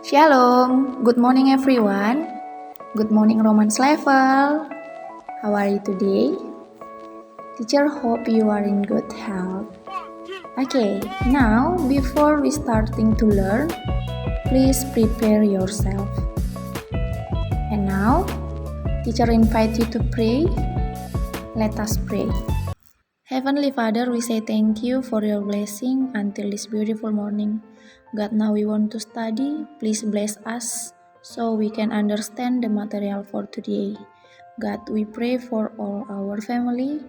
Shalom, good morning everyone. Good morning Romance level. How are you today? Teacher hope you are in good health. Okay, now before we starting to learn, please prepare yourself. And now, teacher invite you to pray. Let us pray. Heavenly Father, we say thank you for your blessing until this beautiful morning. God, now we want to study. Please bless us so we can understand the material for today. God, we pray for all our family.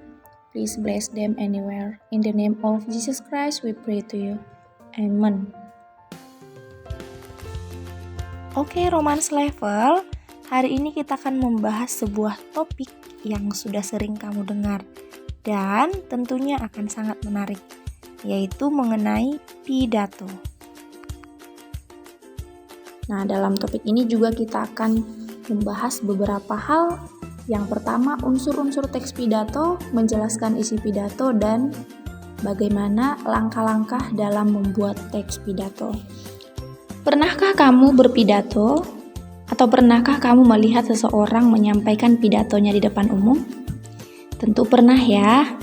Please bless them anywhere. In the name of Jesus Christ, we pray to you. Amen. Oke, Romance level. Hari ini kita akan membahas sebuah topik yang sudah sering kamu dengar dan tentunya akan sangat menarik, yaitu mengenai pidato. Nah, dalam topik ini juga kita akan membahas beberapa hal. Yang pertama, unsur-unsur teks pidato, menjelaskan isi pidato, dan bagaimana langkah-langkah dalam membuat teks pidato. Pernahkah kamu berpidato? Atau pernahkah kamu melihat seseorang menyampaikan pidatonya di depan umum? Tentu pernah ya.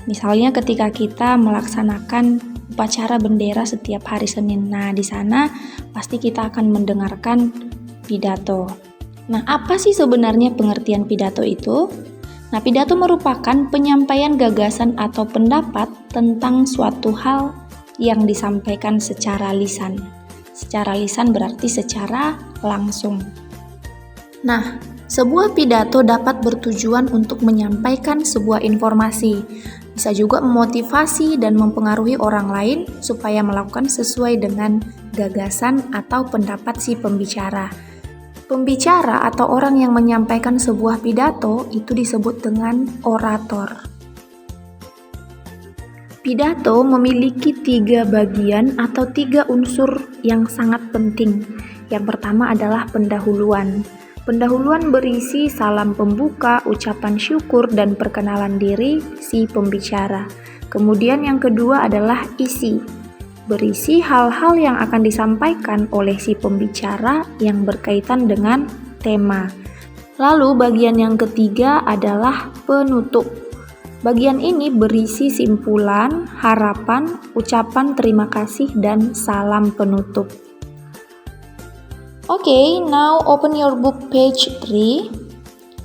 Misalnya ketika kita melaksanakan upacara bendera setiap hari Senin. Nah, di sana pasti kita akan mendengarkan pidato. Nah, apa sih sebenarnya pengertian pidato itu? Nah, pidato merupakan penyampaian gagasan atau pendapat tentang suatu hal yang disampaikan secara lisan. Secara lisan berarti secara langsung. Nah, sebuah pidato dapat bertujuan untuk menyampaikan sebuah informasi. Bisa juga memotivasi dan mempengaruhi orang lain supaya melakukan sesuai dengan gagasan atau pendapat si pembicara. Pembicara atau orang yang menyampaikan sebuah pidato itu disebut dengan orator. Pidato memiliki 3 bagian atau 3 unsur yang sangat penting. Yang pertama adalah pendahuluan. Pendahuluan berisi salam pembuka, ucapan syukur, dan perkenalan diri si pembicara. Kemudian yang kedua adalah isi. Berisi hal-hal yang akan disampaikan oleh si pembicara yang berkaitan dengan tema. Lalu bagian yang ketiga adalah penutup. Bagian ini berisi simpulan, harapan, ucapan terima kasih, dan salam penutup. Oke, now open your book page 3.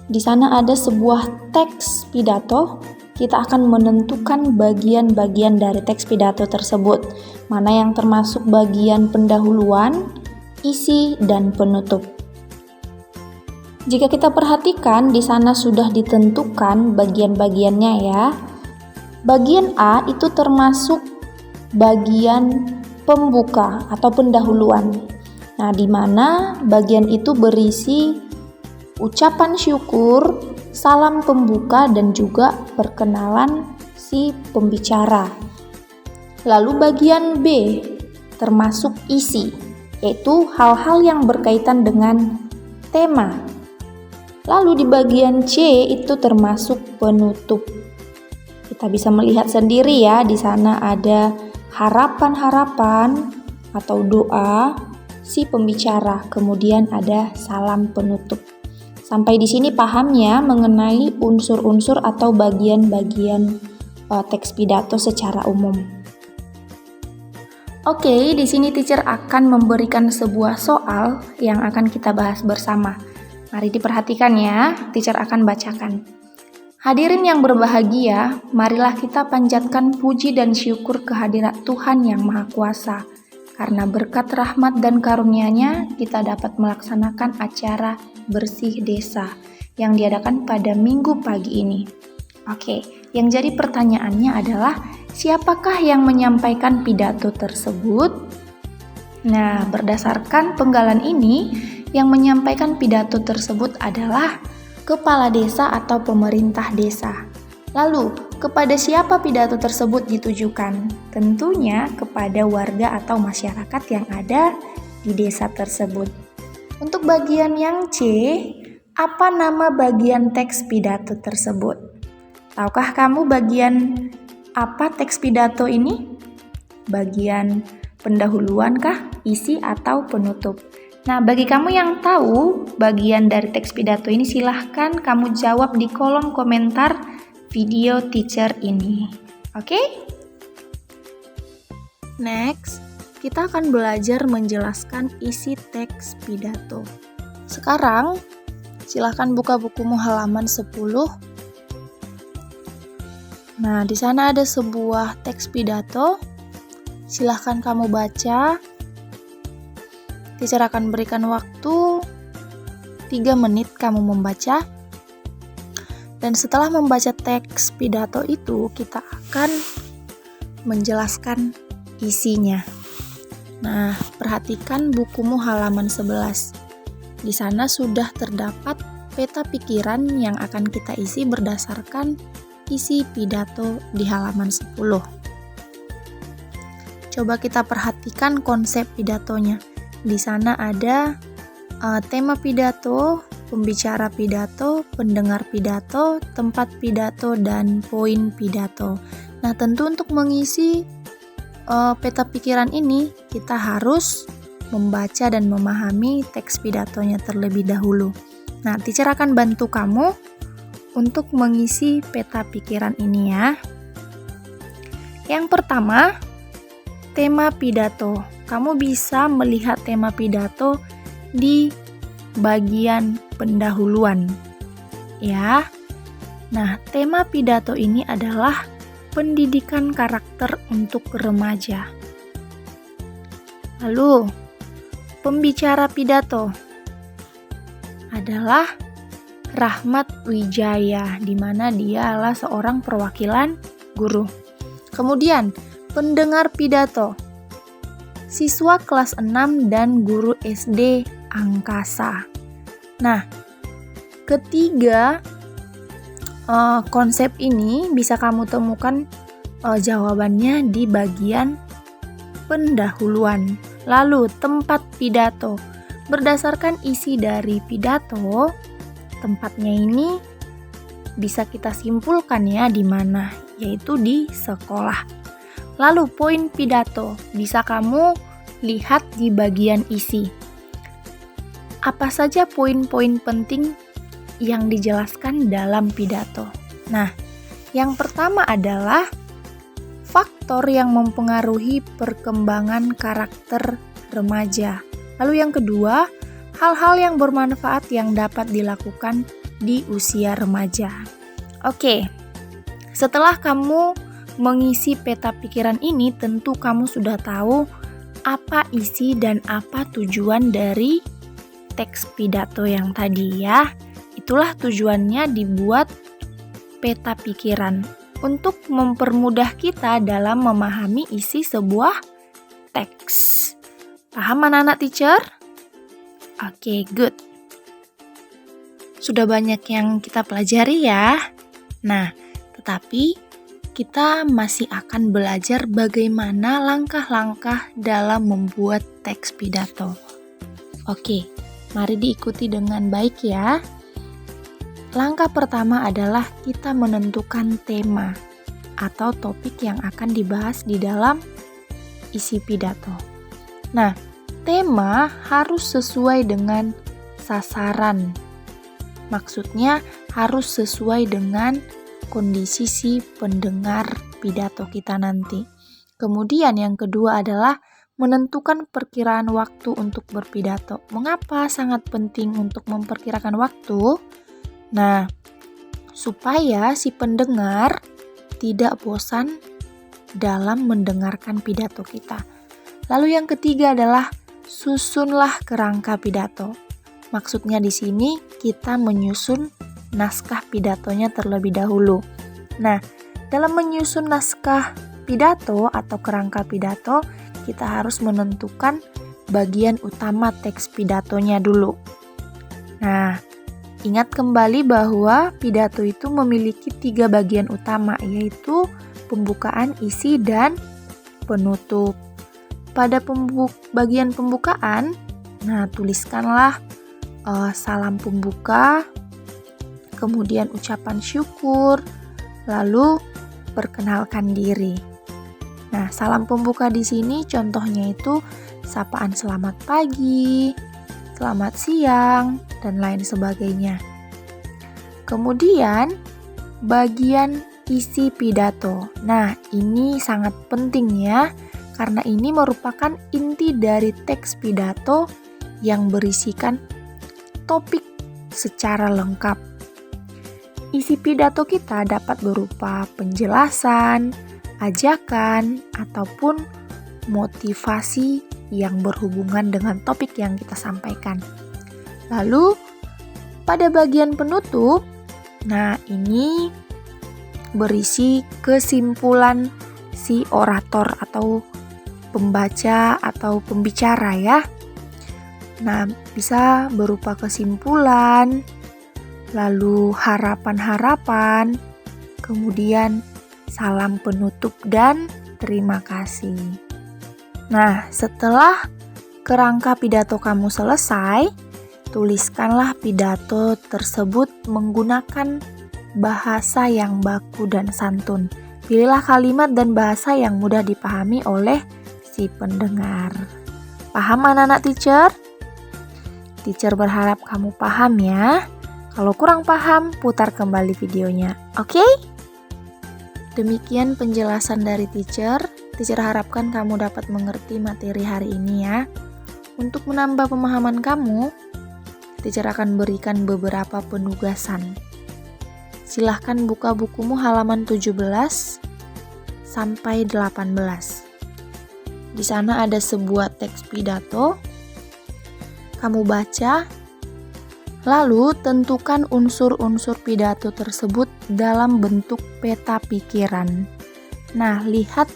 Di sana ada sebuah teks pidato. Kita akan menentukan bagian-bagian dari teks pidato tersebut. Mana yang termasuk bagian pendahuluan, isi, dan penutup. Jika kita perhatikan, di sana sudah ditentukan bagian-bagiannya ya. Bagian A itu termasuk bagian pembuka atau pendahuluan. Nah, di mana bagian itu berisi ucapan syukur, salam pembuka, dan juga perkenalan si pembicara. Lalu bagian B termasuk isi, yaitu hal-hal yang berkaitan dengan tema. Lalu di bagian C itu termasuk penutup. Kita bisa melihat sendiri ya, di sana ada harapan-harapan atau doa si pembicara, kemudian ada salam penutup. Sampai di sini paham ya mengenai unsur-unsur atau bagian-bagian teks pidato secara umum. Oke, di sini teacher akan memberikan sebuah soal yang akan kita bahas bersama. Mari diperhatikan ya, teacher akan bacakan. Hadirin yang berbahagia, marilah kita panjatkan puji dan syukur kehadirat Tuhan yang Maha Kuasa. Karena berkat rahmat dan karunia-Nya, kita dapat melaksanakan acara bersih desa yang diadakan pada minggu pagi ini. Oke, yang jadi pertanyaannya adalah, siapakah yang menyampaikan pidato tersebut? Nah, berdasarkan penggalan ini, yang menyampaikan pidato tersebut adalah kepala desa atau pemerintah desa. Lalu, kepada siapa pidato tersebut ditujukan? Tentunya kepada warga atau masyarakat yang ada di desa tersebut. Untuk bagian yang C, apa nama bagian teks pidato tersebut? Tahukah kamu bagian apa teks pidato ini? Bagian pendahuluan kah? isi atau penutup. Nah, bagi kamu yang tahu bagian dari teks pidato ini, silahkan kamu jawab di kolom komentar video teacher ini. Oke? Next, kita akan belajar menjelaskan isi teks pidato. Sekarang, silahkan buka bukumu halaman 10. Nah, di sana ada sebuah teks pidato. Silahkan kamu baca. Teacher akan berikan waktu 3 menit kamu membaca. Dan setelah membaca teks pidato itu, kita akan menjelaskan isinya. Nah, perhatikan bukumu halaman 11. Di sana sudah terdapat peta pikiran yang akan kita isi berdasarkan isi pidato di halaman 10. Coba kita perhatikan konsep pidatonya. Di sana ada tema pidato, pembicara pidato, pendengar pidato, tempat pidato, dan poin pidato. Nah, tentu untuk mengisi peta pikiran ini, kita harus membaca dan memahami teks pidatonya terlebih dahulu. Nah, teacher akan bantu kamu untuk mengisi peta pikiran ini ya. Yang pertama, tema pidato. Kamu bisa melihat tema pidato di bagian pendahuluan. Ya. Nah, tema pidato ini adalah pendidikan karakter untuk remaja. Lalu, pembicara pidato adalah Rahmat Wijaya, di mana dia adalah seorang perwakilan guru. Kemudian, pendengar pidato, siswa kelas 6 dan guru SD Angkasa. Nah, ketiga konsep ini bisa kamu temukan jawabannya di bagian pendahuluan. Lalu, tempat pidato. Berdasarkan isi dari pidato, tempatnya ini bisa kita simpulkan ya di mana, yaitu di sekolah. Lalu, poin pidato bisa kamu lihat di bagian isi. Apa saja poin-poin penting yang dijelaskan dalam pidato? Nah, yang pertama adalah faktor yang mempengaruhi perkembangan karakter remaja. Lalu yang kedua, hal-hal yang bermanfaat yang dapat dilakukan di usia remaja. Oke, setelah kamu mengisi peta pikiran ini, tentu kamu sudah tahu apa isi dan apa tujuan dari teks pidato yang tadi ya. Itulah tujuannya dibuat peta pikiran, untuk mempermudah kita dalam memahami isi sebuah teks. Paham anak-anak teacher? Oke, good. Sudah banyak yang kita pelajari ya. Nah, tetapi kita masih akan belajar bagaimana langkah-langkah dalam membuat teks pidato. Oke, mari diikuti dengan baik ya. Langkah pertama adalah kita menentukan tema atau topik yang akan dibahas di dalam isi pidato. Nah, tema harus sesuai dengan sasaran. Maksudnya harus sesuai dengan kondisi si pendengar pidato kita nanti. Kemudian yang kedua adalah menentukan perkiraan waktu untuk berpidato. Mengapa sangat penting untuk memperkirakan waktu? Nah, supaya si pendengar tidak bosan dalam mendengarkan pidato kita. Lalu yang ketiga adalah susunlah kerangka pidato. Maksudnya di sini kita menyusun naskah pidatonya terlebih dahulu. Nah, dalam menyusun naskah pidato atau kerangka pidato, kita harus menentukan bagian utama teks pidatonya dulu. Nah, ingat kembali bahwa pidato itu memiliki 3 bagian utama, yaitu pembukaan, isi, dan penutup. Pada bagian pembukaan, nah tuliskanlah salam pembuka, kemudian ucapan syukur, lalu perkenalkan diri. Nah, salam pembuka di sini contohnya itu sapaan selamat pagi, selamat siang, dan lain sebagainya. Kemudian, bagian isi pidato. Nah, ini sangat penting ya, karena ini merupakan inti dari teks pidato yang berisikan topik secara lengkap. Isi pidato kita dapat berupa penjelasan, ajakan, ataupun motivasi yang berhubungan dengan topik yang kita sampaikan. Lalu, pada bagian penutup, nah ini berisi kesimpulan si orator atau pembaca atau pembicara ya. Nah, bisa berupa kesimpulan, lalu harapan-harapan, kemudian salam penutup dan terima kasih. Nah, setelah kerangka pidato kamu selesai, tuliskanlah pidato tersebut menggunakan bahasa yang baku dan santun. Pilihlah kalimat dan bahasa yang mudah dipahami oleh si pendengar. Paham anak-anak teacher? Teacher berharap kamu paham ya. Kalau kurang paham, putar kembali videonya. Oke? Demikian penjelasan dari teacher. Teacher harapkan kamu dapat mengerti materi hari ini ya. Untuk menambah pemahaman kamu, teacher akan berikan beberapa penugasan. Silahkan buka bukumu halaman 17 sampai 18. Di sana ada sebuah teks pidato. Kamu baca, lalu tentukan unsur-unsur pidato tersebut dalam bentuk peta pikiran. Nah, lihat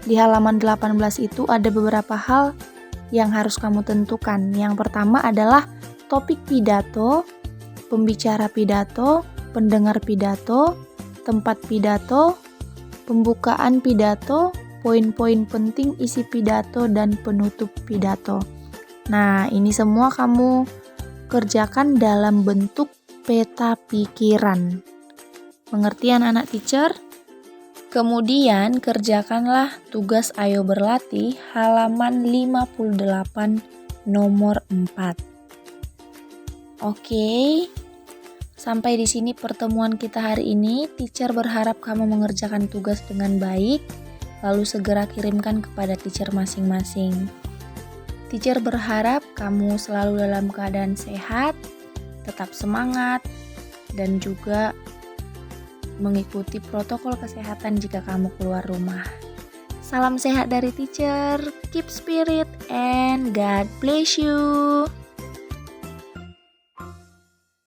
di halaman 18 itu ada beberapa hal yang harus kamu tentukan. Yang pertama adalah topik pidato, pembicara pidato, pendengar pidato, tempat pidato, pembukaan pidato, poin-poin penting isi pidato, dan penutup pidato. Nah, ini semua kamu kerjakan dalam bentuk peta pikiran. Mengerti anak-anak teacher? Kemudian kerjakanlah tugas Ayo Berlatih halaman 58 nomor 4. Oke. Sampai di sini pertemuan kita hari ini. Teacher berharap kamu mengerjakan tugas dengan baik, lalu segera kirimkan kepada teacher masing-masing. Teacher berharap kamu selalu dalam keadaan sehat, tetap semangat, dan juga mengikuti protokol kesehatan jika kamu keluar rumah. Salam sehat dari teacher, keep spirit, and God bless you.